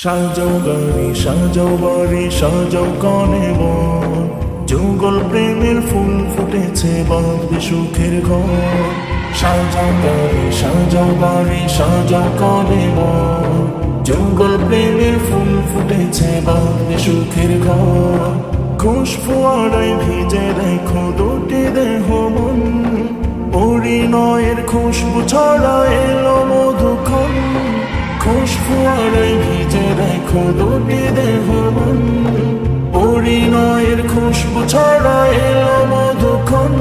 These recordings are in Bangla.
সাজাও গাড়ি সাজাও বাড়ি সাজাও কনে বন, যুগল প্রেমের ফুল ফুটেছে বাঁধবে সুখের ঘর। সাজাও গাড়ি সাজাও বাড়ি সাজাও কনে বন, যুগল প্রেমের ফুল ফুটেছে বাঁধবে সুখের ঘর। খুশফুয়ারায় ভিজে দেখো দুটি দেহ মন, পরিণয়ের খুশবু ছড়া এলো মধুক্ষণ। খুশফুয়ারায় ভিজে দেখো দুটি দেহ মন, পরিণয়ের খুশবু ছড়া এলো মধুক্ষণ।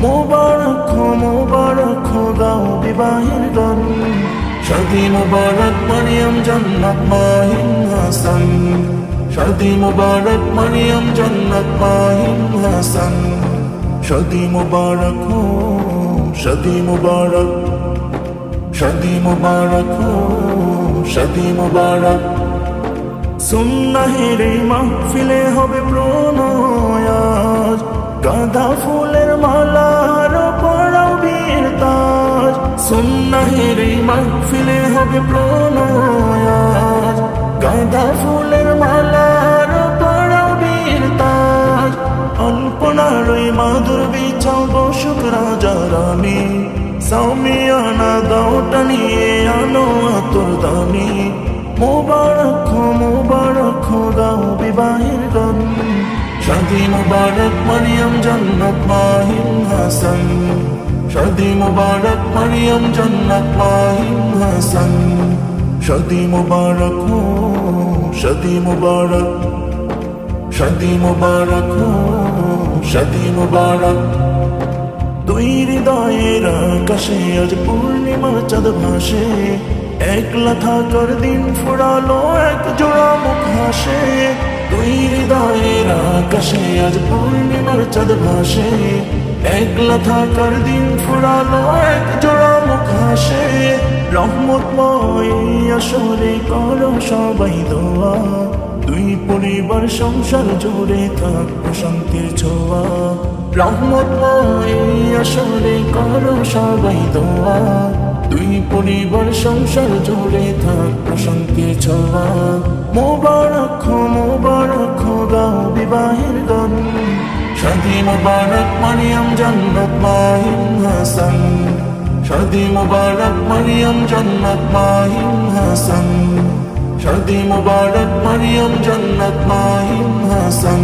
মোবারক মোবারক গাও বিবাহের গান, শাদী মুবারক মরিয়ম জান্নাত মাহিন হাসান। শাদী মুবারক মরিয়ম জান্নাত মাহিন হাসান। শাদী মুবারক हो शादी मुबारक, शादी मुबारक हो शादी मुबारक। সুন্নাহের এই মাহফিলে হবে প্রণয় আজ, গাঁদা ফুলের মালার পরাও বিয়ের তাজ। সুন্নাহের এই মাহফিলে হবে প্রণয় আজ, গাঁদা ফুলের মালার পরাও বিয়ের তাজ। অল্পনার ওই মাদুর বিছাও বসুক রাজা রানী, সামিয়ানা দাওটা নিয়ে আনো আতর দানি। মোবারক हो গাও বিবাহের গান, শাদী মুবারক মরিয়ম জান্নাত মাহিন হাসান। শাদী মুবারক মরিয়ম জান্নাত মাহিন হাসান। শাদী মুবারক हो शादी मुबारक, शादी मुबारक हो शादी मुबारक। দুই হৃদয়ের আকাশে আজ পূর্ণিমা চাঁদ ভাসে, একলা থাকার দিন ফুরালো এক জোড়া মুখ হাসে। দুই হৃদয়ের আকাশে আজ পূর্ণিমার চাঁদ ভাসে, একলা থাকার দিন ফুরালো এক জোড়া মুখ হাসে। রহমতময় আসরে করো সবাই দোয়া, দুই পরিবার সংসার জুড়ে থাকবো শান্তির ছোঁয়া। রহমতময় আসরে করো সবাই দোয়া, দুই পরিবার সংসার জুড়ে থাকবো শান্তির ছোঁয়া। মোবারক हो গাও বিবাহের গান, শাদী মুবারক মরিয়ম জান্নাত মাহিন হাসান। শাদী মুবারক মরিয়ম জান্নাত মাহিন হাসান। শাদী মুবারক মরিয়ম জান্নাত মাহিন হাসান।